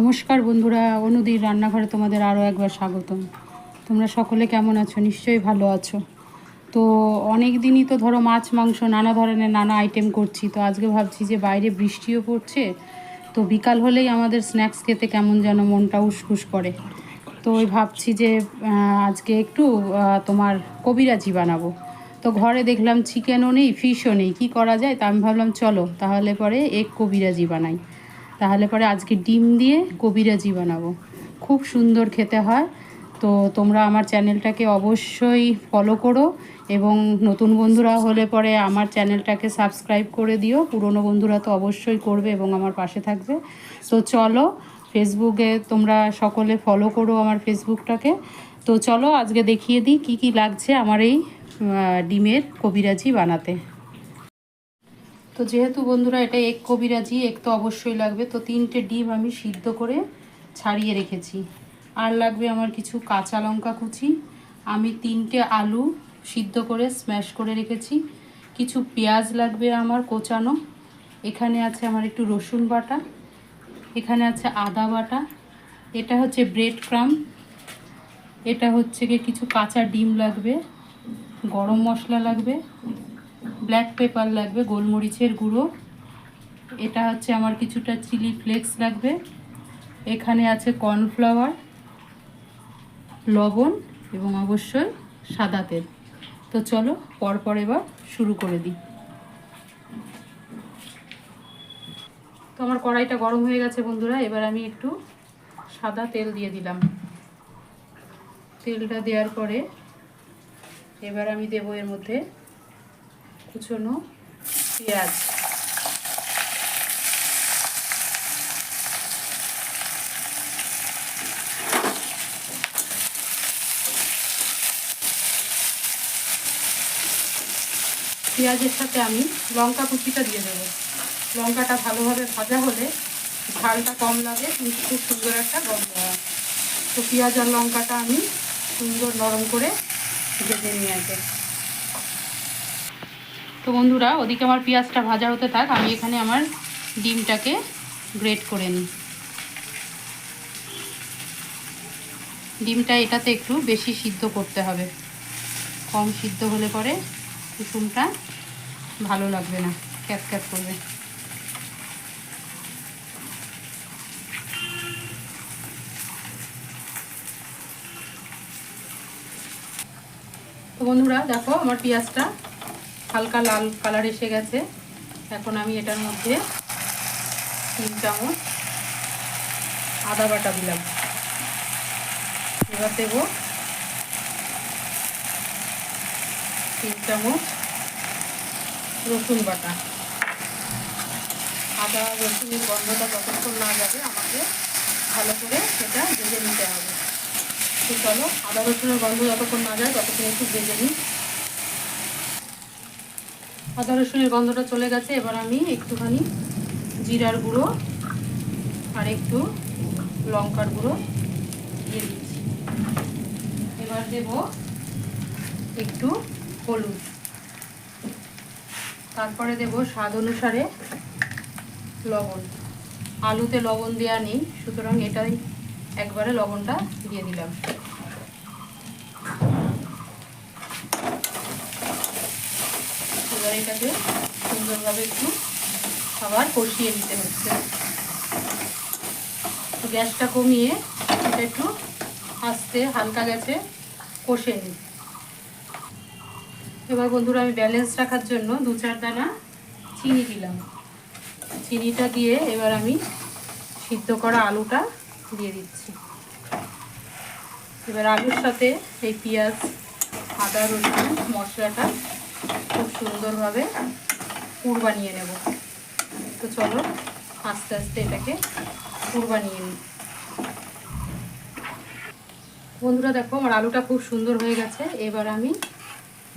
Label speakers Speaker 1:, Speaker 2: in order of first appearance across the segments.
Speaker 1: নমস্কার বন্ধুরা, অনুদির রান্নাঘরে তোমাদের আরও একবার স্বাগতম। তোমরা সকলে কেমন আছো? নিশ্চয়ই ভালো আছো। তো অনেক দিনই তো ধরো মাছ মাংস নানা ধরনের নানা আইটেম করছি। তো আজকে ভাবছি যে বাইরে বৃষ্টিও পড়ছে, তো বিকাল হলেই আমাদের স্ন্যাক্স খেতে কেমন যেন মনটা উসখুস করে। তো ওই ভাবছি যে আজকে একটু তোমার কবিরাজি বানাবো। তো ঘরে দেখলাম চিকেনও নেই, ফিশও নেই, কী করা যায়? তা আমি ভাবলাম চলো তাহলে পরে এগ কবিরাজি বানাই। তাহলে পরে আজকে ডিম দিয়ে কবিরাজি বানাবো, খুব সুন্দর খেতে হয়। তো তোমরা আমার চ্যানেলটাকে অবশ্যই ফলো করো এবং নতুন বন্ধুরা হলে পরে আমার চ্যানেলটাকে সাবস্ক্রাইব করে দিও। পুরনো বন্ধুরা তো অবশ্যই করবে এবং আমার পাশে থাকবে। তো চলো, ফেসবুকে তোমরা সকলে ফলো করো আমার ফেসবুকটাকে। তো চলো আজকে দেখিয়ে দিই কী কী লাগছে আমার এই ডিমের কবিরাজি বানাতে। তো যেহেতু বন্ধুরা এটা এগ কবিরাজি, এগ তো অবশ্যই লাগবে। তো 3টে ডিম আমি সিদ্ধ করে ছাড়িয়ে রেখেছি। আর লাগবে আমার কিছু কাঁচা লঙ্কা কুচি, আমি 3টে আলু সিদ্ধ করে স্ম্যাশ করে রেখেছি, কিছু পেঁয়াজ লাগবে আমার কোচানো, এখানে আছে আমার একটু রসুন বাটা, এখানে আছে আদা বাটা, এটা হচ্ছে ব্রেড ক্রাম্ব, এটা হচ্ছে গিয়ে কিছু কাঁচা ডিম লাগবে, গরম মশলা লাগবে, ব্ল্যাক পেপার লাগবে, গোলমরিচের গুঁড়ো, এটা হচ্ছে আমার কিছুটা চিলি ফ্লেক্স লাগবে, এখানে আছে কর্নফ্লাওয়ার, লবণ এবং অবশ্যই সাদা তেল। তো চলো পরপর এবার শুরু করে দিই। তো আমার কড়াইটা গরম হয়ে গেছে বন্ধুরা, এবার আমি একটু সাদা তেল দিয়ে দিলাম। তেলটা দেওয়ার পরে এবার আমি দেবো এর মধ্যে কুচনো পেঁয়াজ, পেঁয়াজের সাথে আমি লঙ্কা কুচিটা দিয়ে দেবো। লঙ্কাটা ভালোভাবে ভাজা হলে ঝালটা কম লাগে কিন্তু খুব সুন্দর একটা গন্ধ হয়। তো পেঁয়াজ আর লঙ্কাটা আমি সুন্দর নরম করে ভেজে নিয়ে আসে। তো বন্ধুরা ওদিকে আমার পেঁয়াজটা ভাজা হতে থাক, আমি এখানে আমার ডিমটাকে গ্রেট করে নিই। ডিমটা এটাতে একটু বেশি সিদ্ধ করতে হবে, কম সিদ্ধ হলে পরে কুসুমটা ভালো লাগবে না, ক্যাট করবে। তো বন্ধুরা দেখো আমার পেঁয়াজটা হালকা লাল কালার এসে গেছে। এখন আমি এটার মধ্যে 3 চামচ আদা বাটা দিলাম। এবার দেব 3 চামচ রসুন বাটা। আদা রসুনের গন্ধটা যতক্ষণ না যাবে আমাকে ভালো করে সেটা ভেজে নিতে হবে। তো চলো আদা রসুনের গন্ধ যতক্ষণ না যায় ততক্ষণ একটু ভেজে নিই। আদা রসুনের গন্ধটা চলে গেছে, এবার আমি একটুখানি জিরার গুঁড়ো আর একটু লঙ্কার গুঁড়ো দিয়ে দিচ্ছি। এবার দেব একটু হলুদ, তারপরে দেব স্বাদ অনুসারে লবণ। আলুতে লবণ দেওয়া নেই, সুতরাং এটাই একবারে লবণটা দিয়ে দিলাম। এবার এটাকে সুন্দরভাবে একটু আবার কষিয়ে নিতে হচ্ছে। তো গ্যাসটা কমিয়ে এটা একটু আস্তে হালকা গ্যাসে কষে নিই। এবার বন্ধুরা আমি ব্যালেন্স রাখার জন্য 2-4 দানা চিনি দিলাম। চিনিটা দিয়ে এবার আমি সিদ্ধ করা আলুটা দিয়ে দিচ্ছি। এবার আলুর সাথে এই পেঁয়াজ আদা রসুন মশলাটা খুব সুন্দরভাবে পুর বানিয়ে নেব। তো চলো আস্তে আস্তে এটাকে পুর বানিয়ে নিই। বন্ধুরা দেখো আমার আলুটা খুব সুন্দর হয়ে গেছে। এবার আমি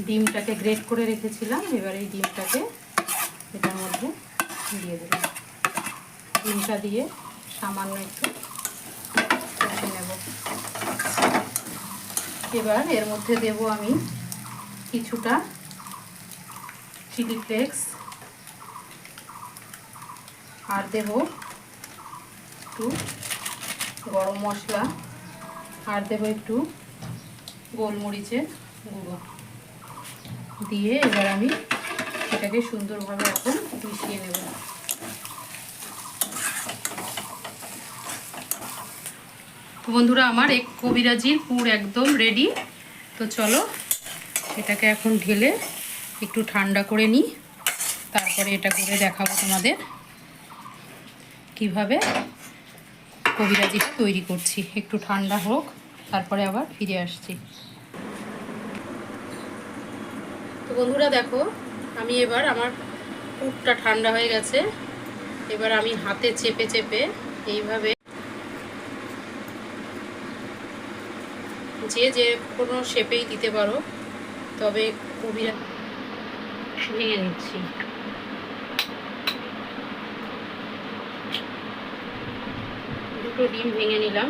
Speaker 1: ডিমটাকে গ্রেট করে রেখেছিলাম, এবার এই ডিমটাকে এটার মধ্যে দিয়ে দিলাম। ডিমটা দিয়ে সামান্য একটু কষে নেব। এবার এর মধ্যে দেব আমি কিছুটা চিলি ফ্লেক্স আর দেব একটু গরম মশলা আর দেবো একটু গোলমরিচের গুঁড়ো দিয়ে এবার আমি এটাকে সুন্দরভাবে এখন মিশিয়ে নেব। তো বন্ধুরা আমার এক কবিরাজির পুর একদম রেডি। তো চলো এটাকে এখন ঢেলে একটু ঠান্ডা করে নিই, তারপরে এটা করে দেখাবো তোমাদের কিভাবে কবিরাজিটা তৈরি করছি। একটু ঠান্ডা হোক, তারপরে আবার ফিরে আসছি। তো বন্ধুরা দেখো আমি এবার আমার পুরটা ঠান্ডা হয়ে গেছে। এবার আমি হাতে চেপে চেপে এইভাবে যে কোনো শেপেই দিতে পারো, তবে কবিরাজি ভেঙে নিচ্ছি। দুটো ডিম ভেঙে নিলাম।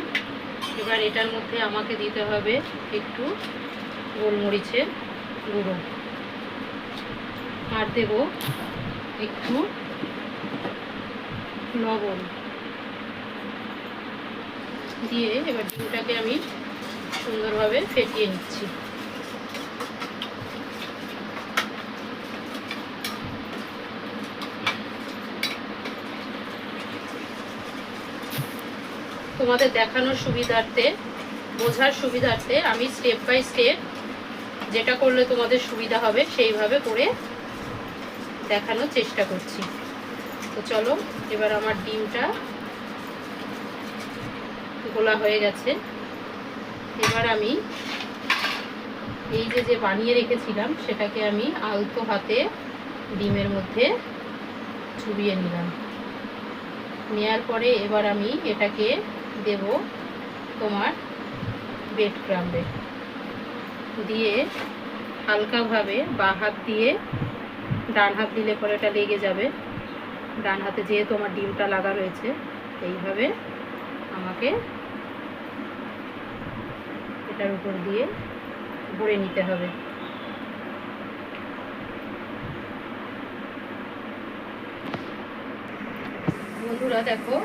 Speaker 1: এবার এটার মধ্যে আমাকে দিতে হবে একটু গোলমরিচের গুঁড়ো আর দেব একটু লবণ দিয়ে এবার ডিমটাকে আমি সুন্দরভাবে ফেটিয়ে নিচ্ছি। তোমাদের দেখানোর সুবিধার্থে, বোঝার সুবিধার্থে আমি স্টেপ বাই স্টেপ যেটা করলে তোমাদের সুবিধা হবে সেইভাবে করে দেখানোর চেষ্টা করছি। তো চলো এবার আমার ডিমটা গোলা হয়ে গেছে। এবার আমি এই যে বানিয়ে রেখেছিলাম সেটাকে আমি আলতো হাতে ডিমের মধ্যে চুবিয়ে নিলাম। নেওয়ার পরে এবার আমি এটাকে দেব তোমার ব্রেড ক্রাম্বে দিয়ে হালকাভাবে বা হাত দিয়ে, ডান হাত দিলে পরে এটা লেগে যাবে, ডান হাতে যেহেতু আমার ডিমটা লাগা রয়েছে, এইভাবে আমাকে এটার উপর দিয়ে ভরে নিতে হবে। বন্ধুরা দেখো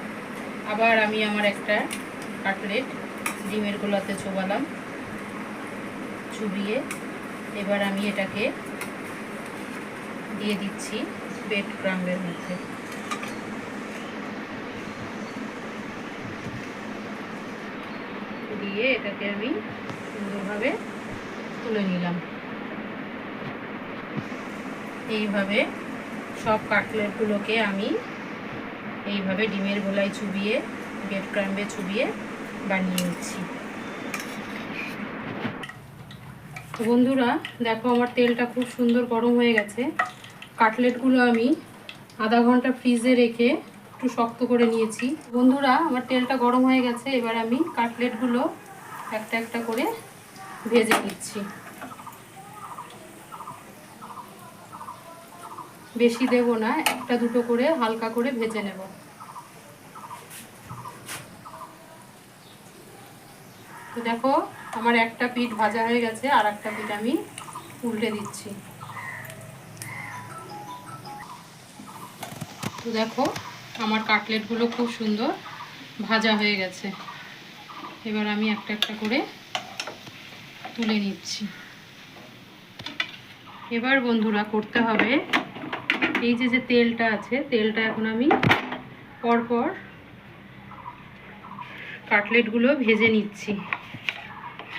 Speaker 1: আবার আমি আমার একটা কাটলেট ডিমের গোলাতে চোবালাম, চুবিয়ে এবার আমি এটাকে দিয়ে দিচ্ছি ব্রেড ক্রাম্বের মধ্যে। দিয়ে এটাকে আমি সুন্দরভাবে তুলে নিলাম। এইভাবে সব কাটলেটগুলোকে আমি এইভাবে ডিমের গোলায় চুবিয়ে, ব্রেড ক্রাম্বে চুবিয়ে বানিয়ে নিচ্ছি। তো বন্ধুরা দেখো আমার তেলটা খুব সুন্দর গরম হয়ে গেছে। কাটলেটগুলো আমি আধা ঘন্টা ফ্রিজে রেখে একটু শক্ত করে নিয়েছি। বন্ধুরা আমার তেলটা গরম হয়ে গেছে। এবার আমি কাটলেটগুলো একটা একটা করে ভেজে নিচ্ছি। বেশি দেব না, একটা দুটো করে হালকা করে ভেজে নেব। তো দেখো আমার একটা পিঠ ভাজা হয়ে গেছে, আর একটা পিঠ আমি উল্টে দিচ্ছি। তো দেখো আমার কাটলেটগুলো খুব সুন্দর ভাজা হয়ে গেছে। এবার আমি একটা একটা করে তুলে নিচ্ছি। এবার বন্ধুরা করতে হবে, এই যে তেলটা আছে, তেলটা এখন আমি পরপর কাটলেটগুলো ভেজে নিচ্ছি।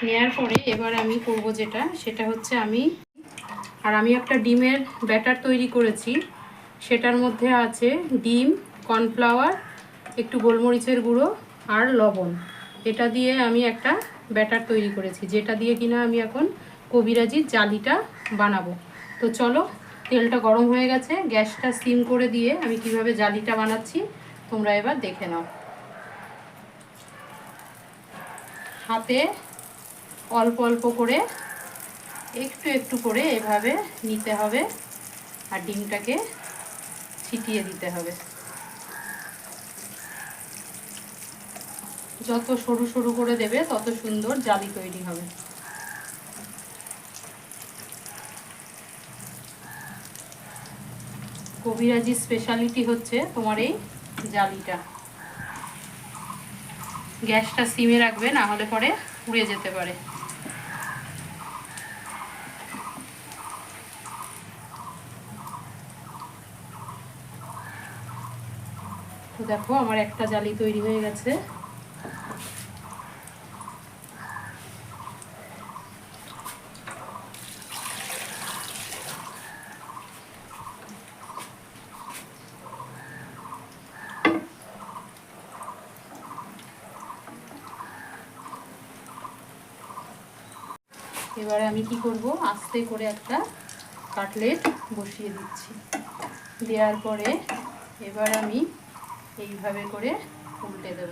Speaker 1: নেওয়ার পরে এবার আমি করব যেটা, সেটা হচ্ছে আমি একটা ডিমের ব্যাটার তৈরি করেছি। সেটার মধ্যে আছে ডিম, কর্নফ্লাওয়ার, একটু গোলমরিচের গুঁড়ো আর লবণ। এটা দিয়ে আমি একটা ব্যাটার তৈরি করেছি, যেটা দিয়ে কিনা আমি এখন কবিরাজির জালিটা বানাবো। তো চলো তেলটা গরম হয়ে গেছে, গ্যাসটা সিম করে দিয়ে আমি কিভাবে জালিটা বানাচ্ছি তোমরা এবার দেখে নাও। হাতে অল্প অল্প করে একটু একটু করে এভাবে নিতে হবে আর ডিমটাকে ছিটিয়ে দিতে হবে। যত সরু সরু করে দেবে তত সুন্দর জালি তৈরি হবে। কবিরাজি স্পেশালিটি হচ্ছে তোমার এই জালিটা। গ্যাসটা সিমে রাখবে, না হলে পরে পুড়ে যেতে পারে। তো দেখো আমার একটা জালি তৈরি হয়ে গেছে। এবারে আমি কি করব, আস্তে করে একটা কাটলেট বসিয়ে দিচ্ছি। দেওয়ার পরে এবার আমি এইভাবে করে উল্টে দেব,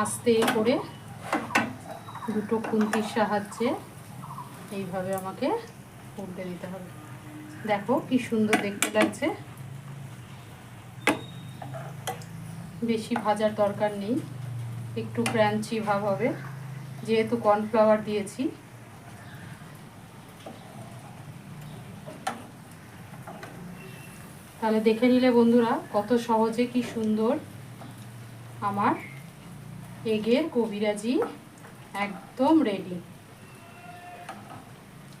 Speaker 1: আস্তে করে দুটো খুন্তির সাহায্যে এইভাবে আমাকে উল্টে দিতে হবে। দেখো কি সুন্দর দেখতে লাগছে। বেশি ভাজার দরকার নেই, একটু ক্রাঞ্চি ভাব হবে যেহেতু কর্নফ্লাওয়ার দিয়েছি। তাহলে দেখে নিলে বন্ধুরা কত সহজে কি সুন্দর আমার এগের কবিরাজি একদম রেডি।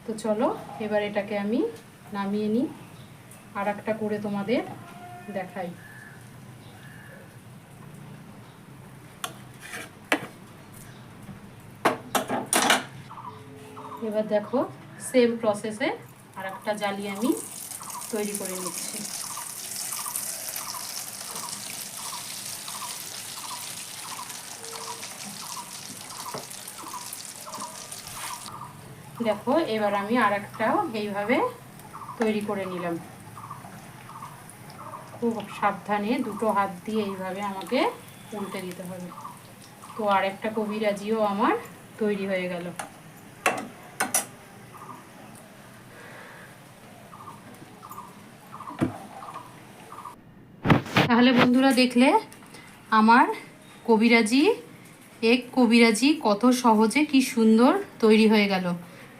Speaker 1: তো চলো এবার এটাকে আমি নামিয়ে নিই, আর একটা করে তোমাদের দেখাই। এবার দেখো সেম প্রসেসে আর একটা জালি আমি তৈরি করে নিচ্ছি। দেখো এবার আমি আর একটাও এইভাবে তৈরি করে নিলাম। খুব সাবধানে দুটো হাত দিয়ে এইভাবে আমাকে উল্টে দিতে হবে। তো আর একটা কবিরাজিও আমার তৈরি হয়ে গেল। তাহলে বন্ধুরা দেখলে আমার কবিরাজি এগ কবিরাজি কত সহজে কি সুন্দর তৈরি হয়ে গেল।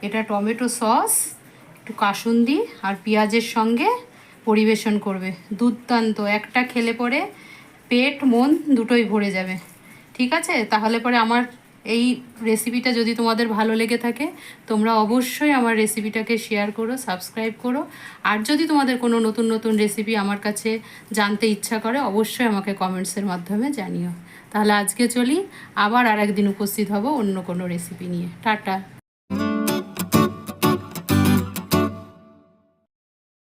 Speaker 1: এটা টমেটো সস, একটু কাসুন্দি আর পেঁয়াজের সঙ্গে পরিবেশন করবে। দুর্দান্ত, একটা খেলে পরে পেট মন দুটোই ভরে যাবে। ঠিক আছে, তাহলে পরে আমার এই রেসিপিটা যদি তোমাদের ভালো লেগে থাকে তোমরা অবশ্যই আমার রেসিপিটাকে শেয়ার করো, সাবস্ক্রাইব করো। আর যদি তোমাদের কোনো নতুন নতুন রেসিপি আমার কাছে জানতে ইচ্ছা করে অবশ্যই আমাকে কমেন্টসের মাধ্যমে জানিও। তাহলে আজকে চলি, আবার আর একদিন উপস্থিত হব অন্য কোনো রেসিপি নিয়ে। টাটা।